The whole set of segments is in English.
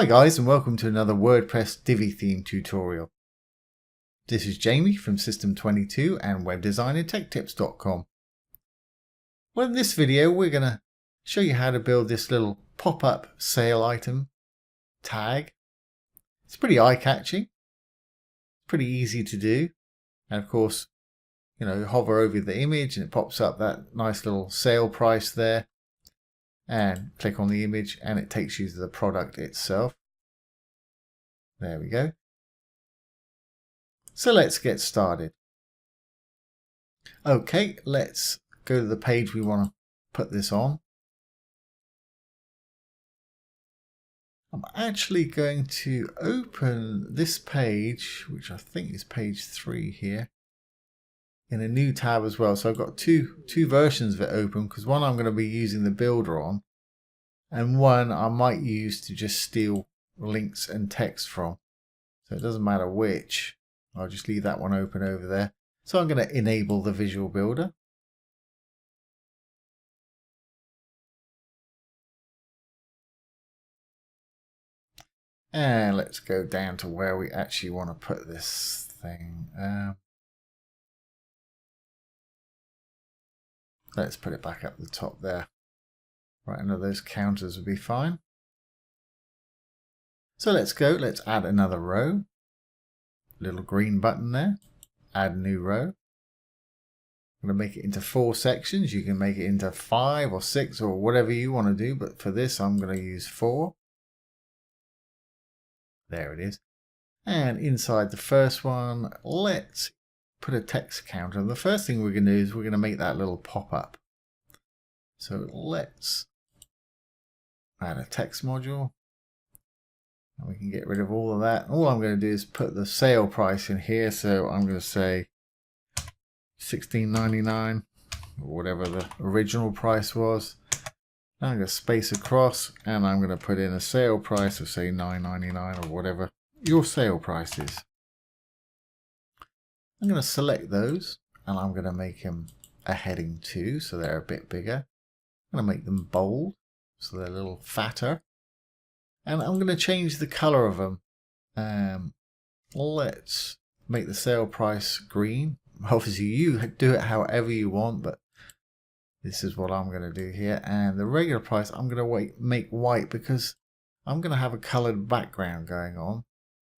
Hi guys, and welcome to another WordPress Divi theme tutorial. This is Jamie from System22 and webdesignandtechtips.com. Well, in this video we're going to show you how to build this little pop-up sale item tag. It's pretty eye-catching, pretty easy to do, and of course, hover over the image and it pops up that nice little sale price there, and click on the image and it takes you to the product itself. There we go. So let's get started. Okay, let's go to the page we want to put this on. I'm actually going to open this page, which I think is page 3 here, in a new tab as well. So I've got two versions of it open, because one I'm going to be using the builder on, and one I might use to just steal links and text from. So it doesn't matter which. I'll just leave that one open over there. So I'm going to enable the visual builder. And let's go down to where we actually want to put this thing. Let's put it back up the top there. Right under those counters would be fine. So let's add another row. Little green button there. Add new row. I'm going to make it into 4 sections. You can make it into 5 or 6 or whatever you want to do, but for this I'm going to use 4. There it is. And inside the first one, let's put a text counter. And the first thing we're going to do is we're going to make that little pop-up. So let's add a text module. And we can get rid of all of that. All I'm going to do is put the sale price in here. So I'm going to say $16.99 or whatever the original price was. Now I'm going to space across and I'm going to put in a sale price of say $9.99 or whatever your sale price is. I'm going to select those and I'm going to make them a heading 2 so they're a bit bigger. I'm going to make them bold so they're a little fatter. And I'm going to change the color of them. Let's make the sale price green. Obviously you do it however you want, but this is what I'm going to do here. And the regular price I'm going to make white because I'm going to have a colored background going on.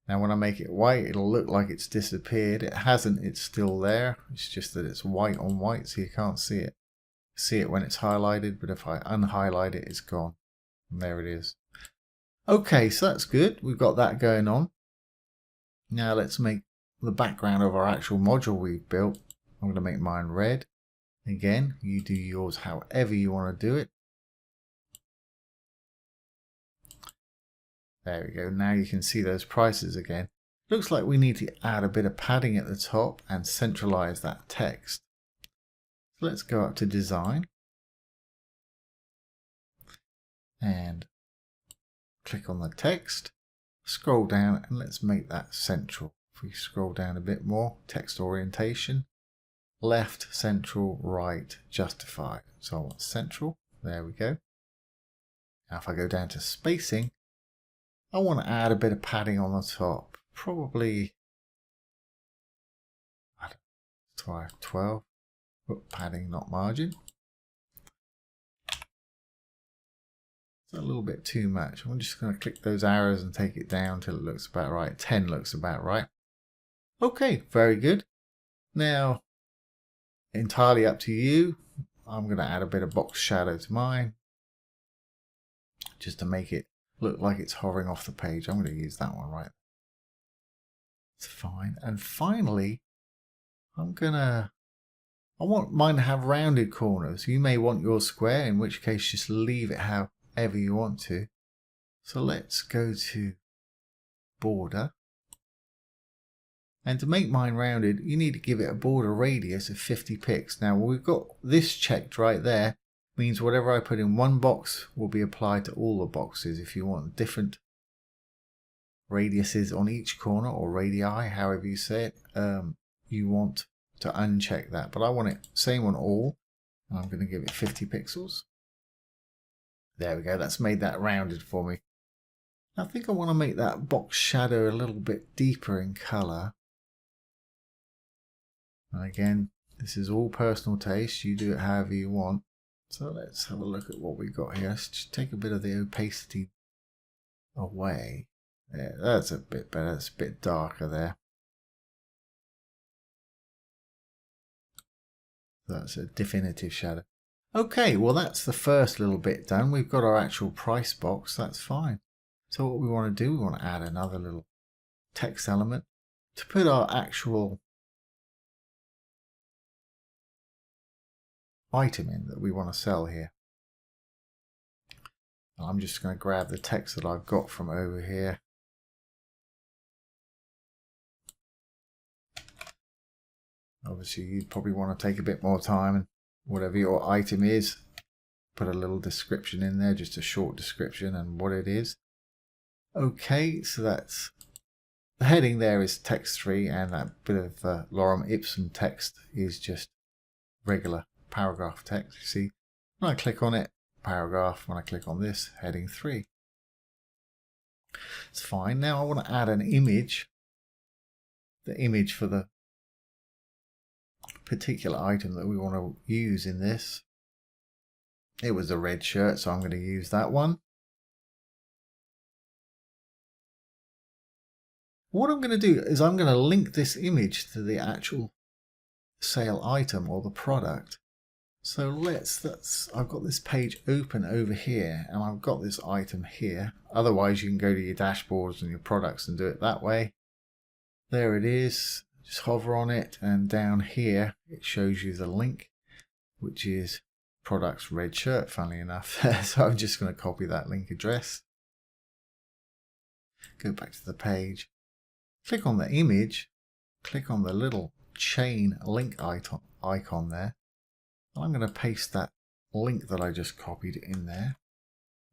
Now when I make it white, it'll look like it's disappeared. It hasn't, it's still there. It's just that it's white on white, so you can't see it. See it when it's highlighted, but if I unhighlight it, it's gone. And there it is. Okay, so that's good. We've got that going on. Now let's make the background of our actual module we've built. I'm going to make mine red. Again, you do yours however you want to do it. There we go. Now you can see those prices again. Looks like we need to add a bit of padding at the top and centralize that text. So let's go up to design and click on the text, scroll down and let's make that central. If we scroll down a bit more, text orientation, left, central, right, justify. So I want central. There we go. Now if I go down to spacing, I want to add a bit of padding on the top. Probably 12. Padding, not margin. It's a little bit too much. I'm just going to click those arrows and take it down till it looks about right. 10 looks about right. Okay, very good. Now, entirely up to you. I'm going to add a bit of box shadow to mine, just to make it look like it's hovering off the page. I'm going to use that one right. It's fine. And finally, I want mine to have rounded corners. You may want yours square, in which case just leave it however you want to. So let's go to border. And to make mine rounded, you need to give it a border radius of 50 pixels. Now we've got this checked right there. Means whatever I put in one box will be applied to all the boxes. If you want different radiuses on each corner or radii, however you say it, you want to uncheck that. But I want it same on all. And I'm going to give it 50 pixels. There we go. That's made that rounded for me. I think I want to make that box shadow a little bit deeper in color. And again, this is all personal taste. You do it however you want. So let's have a look at what we got here. Let's just take a bit of the opacity away. Yeah, that's a bit better. It's a bit darker there. That's a definitive shadow. Okay, well that's the first little bit done. We've got our actual price box. That's fine. So what we want to do, we want to add another little text element to put our actual item in that we want to sell here. I'm just going to grab the text that I've got from over here. Obviously you'd probably want to take a bit more time, and whatever your item is, put a little description in there, just a short description and what it is. Okay, so that's the heading there is text 3, and that bit of lorem ipsum text is just regular paragraph text. You see, when I click on it, paragraph. When I click on this, heading 3. It's fine. Now I want to add an image, the image for the particular item that we want to use in this. It was a red shirt, so I'm going to use that one. What I'm going to do is I'm going to link this image to the actual sale item or the product. So I've got this page open over here, and I've got this item here. Otherwise you can go to your dashboards and your products and do it that way. There it is. Just hover on it, and down here it shows you the link, which is products red shirt, funnily enough. So I'm just going to copy that link address. Go back to the page. Click on the image. Click on the little chain link icon there. I'm going to paste that link that I just copied in there.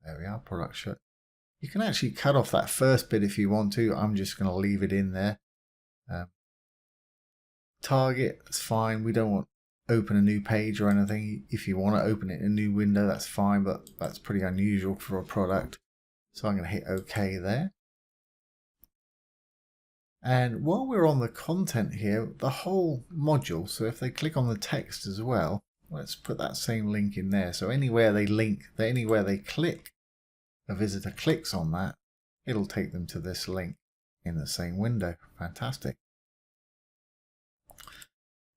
There we are, product shirt. You can actually cut off that first bit if you want to. I'm just going to leave it in there. Target, that's fine. We don't want to open a new page or anything. If you want to open it in a new window, that's fine, but that's pretty unusual for a product. So I'm going to hit OK there. And while we're on the content here, the whole module, so if they click on the text as well, let's put that same link in there. So anywhere they link, anywhere they click, a visitor clicks on that, it'll take them to this link in the same window. Fantastic.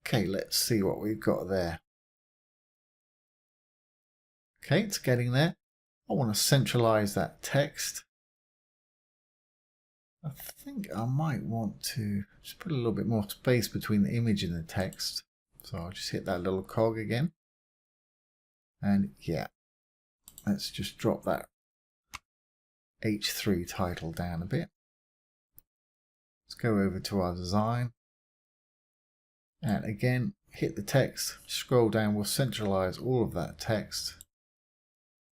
Okay, let's see what we've got there. Okay, it's getting there. I want to centralize that text. I think I might want to just put a little bit more space between the image and the text. So I'll just hit that little cog again. And yeah, let's just drop that H3 title down a bit. Let's go over to our design. And again, hit the text, scroll down, we'll centralize all of that text.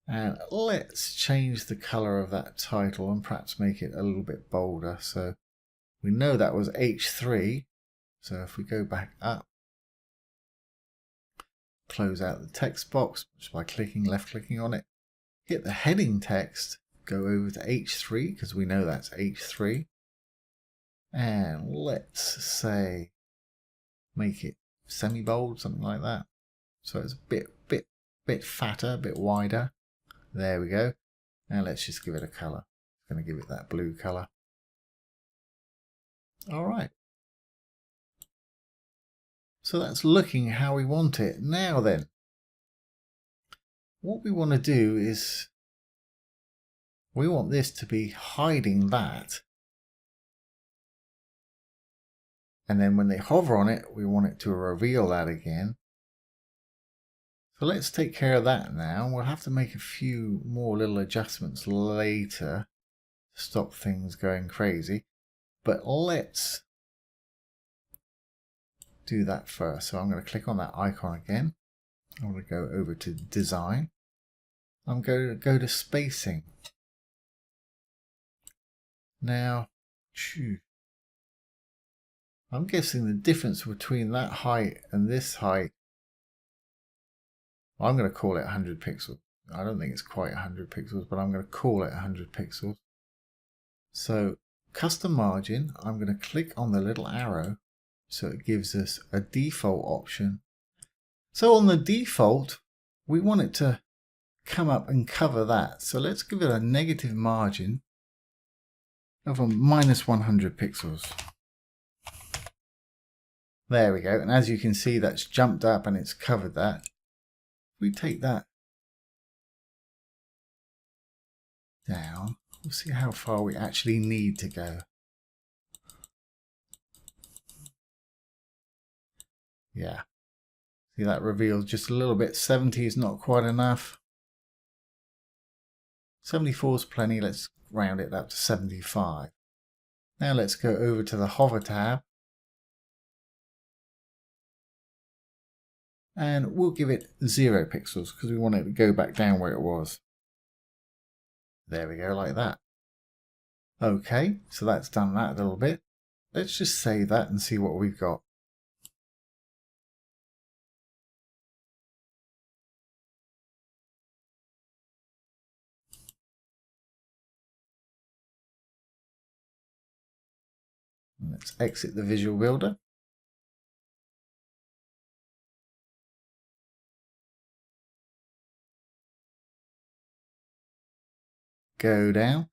And let's change the color of that title and perhaps make it a little bit bolder. So we know that was H3. So if we go back up, close out the text box just by left clicking on it, hit the heading text, go over to H3 because we know that's H3. And let's say make it semi-bold, something like that. So it's a bit fatter, a bit wider. There we go. Now let's just give it a color. I'm going to give it that blue color. All right. So that's looking how we want it. Now then, what we want to do is we want this to be hiding that. And then when they hover on it, we want it to reveal that again. So let's take care of that now. We'll have to make a few more little adjustments later to stop things going crazy. But let's do that first. So I'm going to click on that icon again. I'm going to go over to design. I'm going to go to spacing. Now, I'm guessing the difference between that height and this height, I'm going to call it 100 pixels. I don't think it's quite 100 pixels, but I'm going to call it 100 pixels. So custom margin, I'm going to click on the little arrow so it gives us a default option. So on the default, we want it to come up and cover that. So let's give it a negative margin of a -100 pixels. There we go. And as you can see, that's jumped up and it's covered that. If we take that down, we'll see how far we actually need to go. Yeah. See, that reveals just a little bit. 70 is not quite enough. 74 is plenty. Let's round it up to 75. Now let's go over to the hover tab. And we'll give it 0 pixels because we want it to go back down where it was. There we go, like that. Okay, so that's done that a little bit. Let's just save that and see what we've got. Let's exit the Visual Builder. Go down,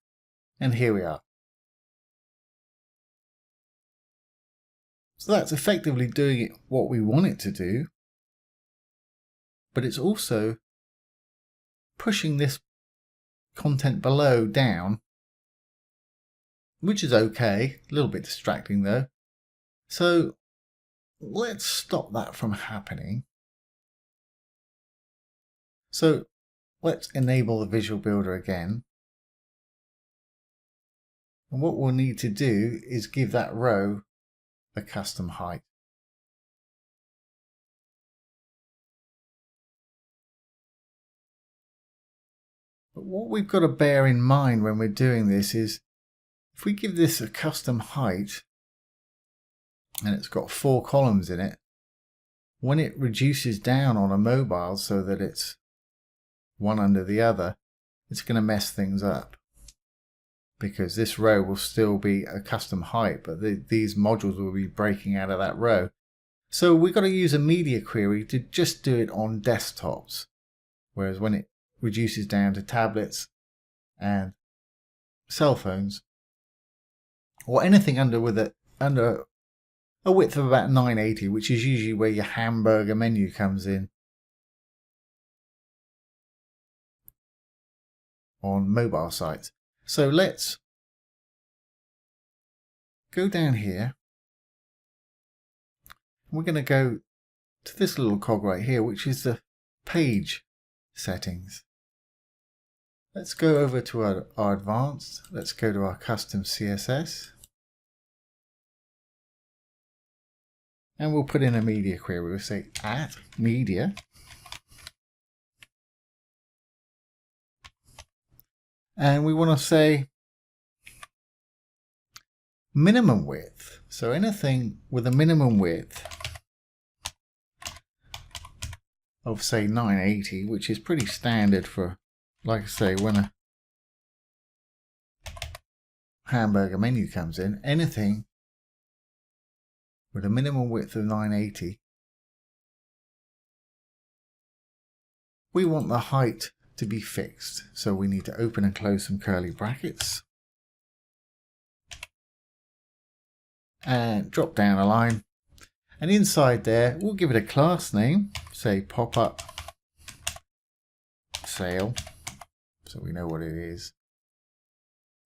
and here we are. So that's effectively doing it what we want it to do, but it's also pushing this content below down, which is okay, a little bit distracting though. So let's stop that from happening. So let's enable the Visual Builder again. And what we'll need to do is give that row a custom height. But what we've got to bear in mind when we're doing this is if we give this a custom height and it's got 4 columns in it, when it reduces down on a mobile so that it's one under the other, it's going to mess things up because this row will still be a custom height, but these modules will be breaking out of that row. So we've got to use a media query to just do it on desktops, whereas when it reduces down to tablets and cell phones or anything under a width of about 980, which is usually where your hamburger menu comes in on mobile sites. So let's go down here. We're going to go to this little cog right here, which is the page settings. Let's go over to our advanced. Let's go to our custom CSS. And we'll put in a media query. We'll say at media. And we want to say minimum width. So anything with a minimum width of say 980, which is pretty standard for, like I say, when a hamburger menu comes in, anything with a minimum width of 980, we want the height to be fixed. So we need to open and close some curly brackets and drop down a line. And inside there, we'll give it a class name, say pop-up sale, so we know what it is.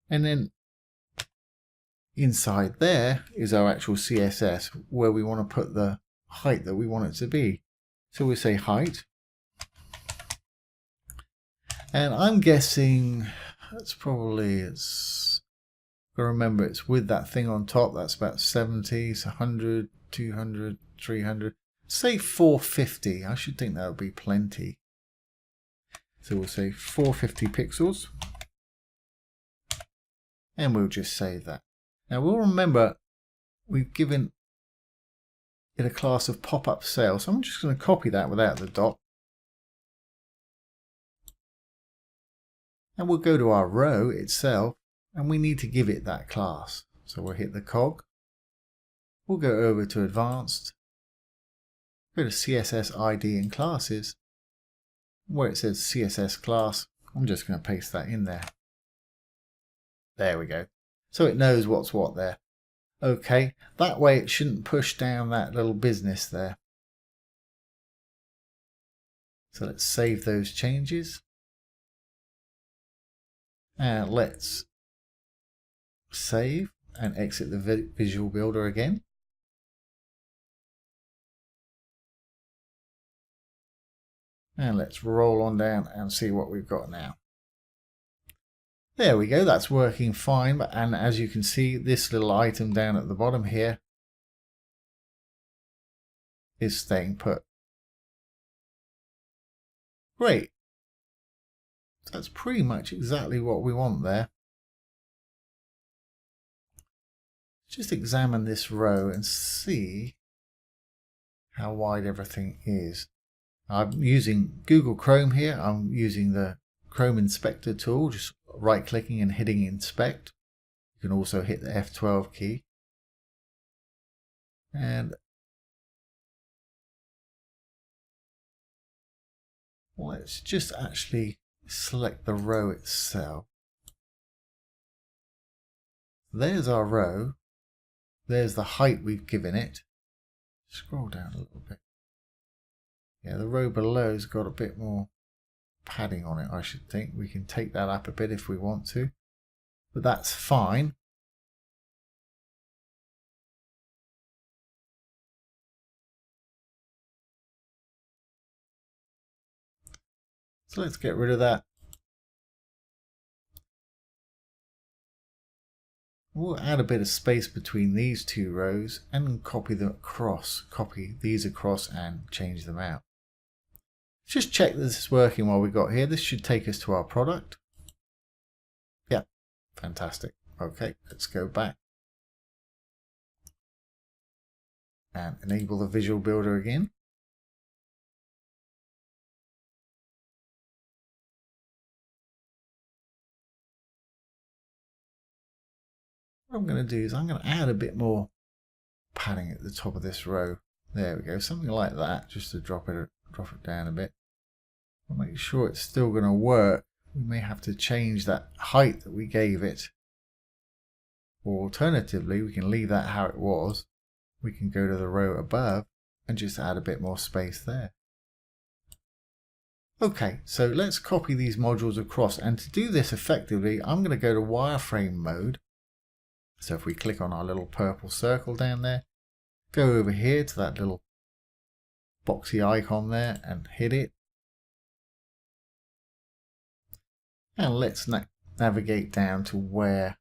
And then inside there is our actual CSS where we want to put the height that we want it to be. So we say height. And I'm guessing that's probably, it's got to remember it's with that thing on top, that's about 70, so 100, 200, 300, say 450. I should think that would be plenty. So we'll say 450 pixels. And we'll just save that. Now we'll remember we've given it a class of pop-up sale. So I'm just going to copy that without the dot. And we'll go to our row itself. and we need to give it that class. So we'll hit the cog. We'll go over to Advanced, go to CSS ID and Classes. Where it says CSS class, I'm just going to paste that in there. There we go. So it knows what's what there. Okay, that way it shouldn't push down that little business there. So let's save those changes. And let's save and exit the Visual Builder again. And let's roll on down and see what we've got now. There we go, that's working fine. And as you can see, this little item down at the bottom here is staying put. Great. That's pretty much exactly what we want there. Just examine this row and see how wide everything is. I'm using Google Chrome here. I'm using the Chrome Inspector tool, just right clicking and hitting Inspect. You can also hit the F12 key. And let's just actually select the row itself. There's our row. There's the height we've given it. Scroll down a little bit. Yeah, the row below's got a bit more padding on it, I should think. We can take that up a bit if we want to, but that's fine. So let's get rid of that. We'll add a bit of space between these two rows and copy them across. Copy these across and change them out. Just check that this is working while we got here. This should take us to our product. Yeah, fantastic. Okay, let's go back and enable the Visual Builder again. What I'm going to do is I'm going to add a bit more padding at the top of this row. There we go, something like that, just to drop it down a bit. I'll make sure it's still going to work. We may have to change that height that we gave it. Or alternatively, we can leave that how it was. We can go to the row above and just add a bit more space there. Okay, so let's copy these modules across, and to do this effectively, I'm going to go to wireframe mode. So if we click on our little purple circle down there, go over here to that little boxy icon there and hit it. And let's navigate down to where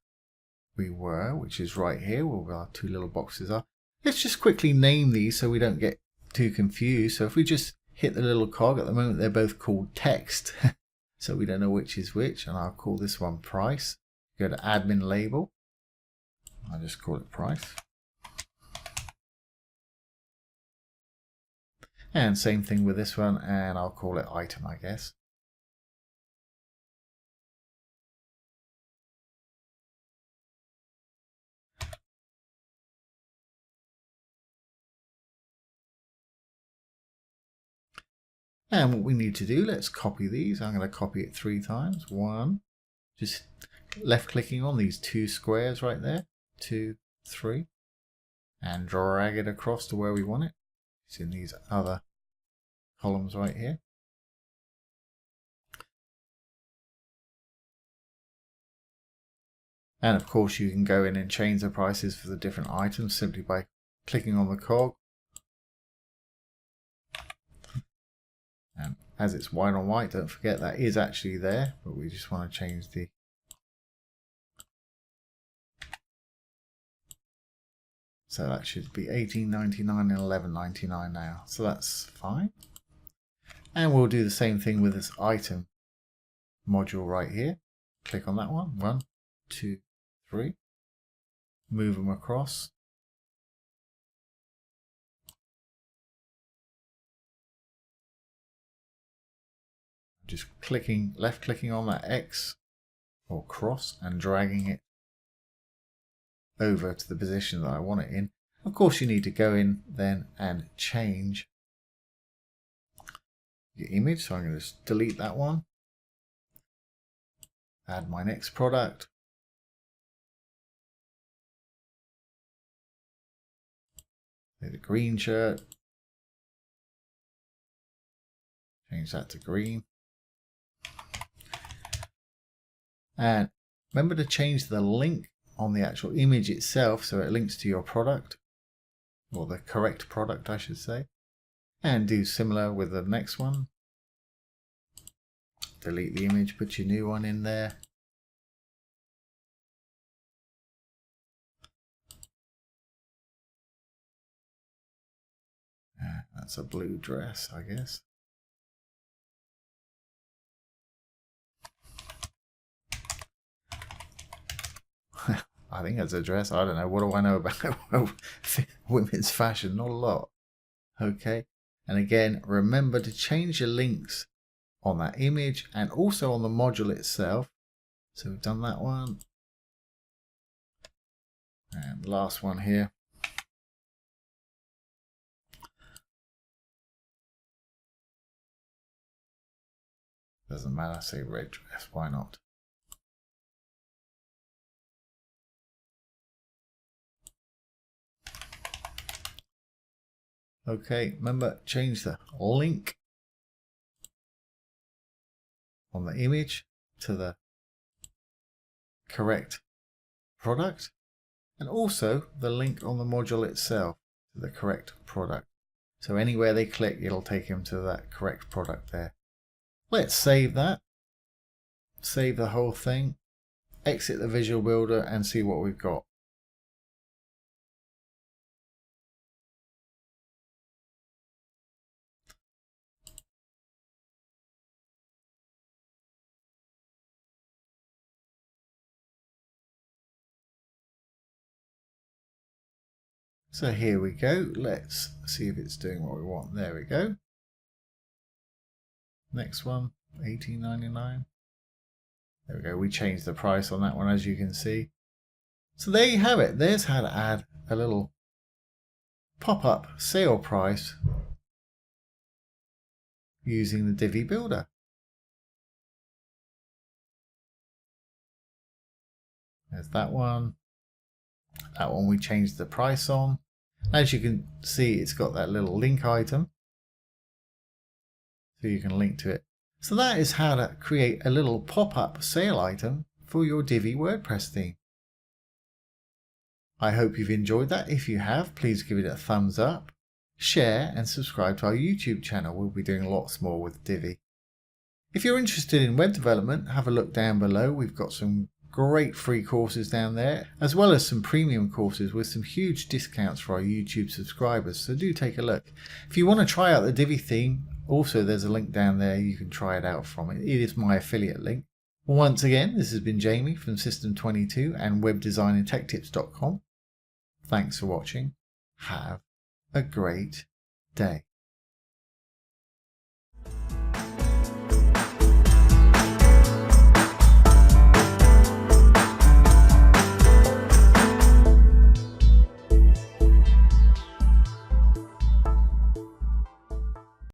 we were, which is right here where our two little boxes are. Let's just quickly name these so we don't get too confused. So if we just hit the little cog, at the moment they're both called text. So we don't know which is which, and I'll call this one price. Go to admin label. I'll just call it price. And same thing with this one, and I'll call it item, I guess. And what we need to do, let's copy these. I'm going to copy it 3 times. 1, just left clicking on these 2 squares right there. 2, 3, and drag it across to where we want it. It's in these other columns right here. And of course you can go in and change the prices for the different items simply by clicking on the cog. And as it's white on white, don't forget that is actually there, but we just want to change the so that should be $18.99 and $11.99 now. So that's fine. And we'll do the same thing with this item module right here. Click on that one. 1, 2, 3. Move them across. Just clicking, left clicking on that X or cross and dragging it over to the position that I want it in. Of course, you need to go in then and change your image. So I'm going to just delete that one. Add my next product. The green shirt. Change that to green. And remember to change the link on the actual image itself so it links to your product, or the correct product I should say. And do similar with the next one. Delete the image, put your new one in there. That's a blue dress, I guess. I think that's a dress. I don't know. What do I know about women's fashion? Not a lot. Okay. And again, remember to change your links on that image and also on the module itself. So we've done that one. And last one here. Doesn't matter, say red dress, why not? Okay, remember, change the link on the image to the correct product, and also the link on the module itself to the correct product. So anywhere they click, it'll take them to that correct product there. Let's save that. Save the whole thing. Exit the Visual Builder and see what we've got. So here we go. Let's see if it's doing what we want. There we go. Next one, $18.99. There we go. We changed the price on that one, as you can see. So there you have it. There's how to add a little pop-up sale price using the Divi builder. There's that one. That one we changed the price on. As you can see, it's got that little link item, so you can link to it. So that is how to create a little pop-up sale item for your Divi WordPress theme. I hope you've enjoyed that. If you have, please give it a thumbs up, share and subscribe to our YouTube channel. We'll be doing lots more with Divi. If you're interested in web development, have a look down below. We've got some great free courses down there, as well as some premium courses with some huge discounts for our YouTube subscribers, so do take a look. If you want to try out the Divi theme, also there's a link down there you can try it out from. It is my affiliate link. Once again, this has been Jamie from System22 and webdesignandtechtips.com. Thanks for watching. Have a great day.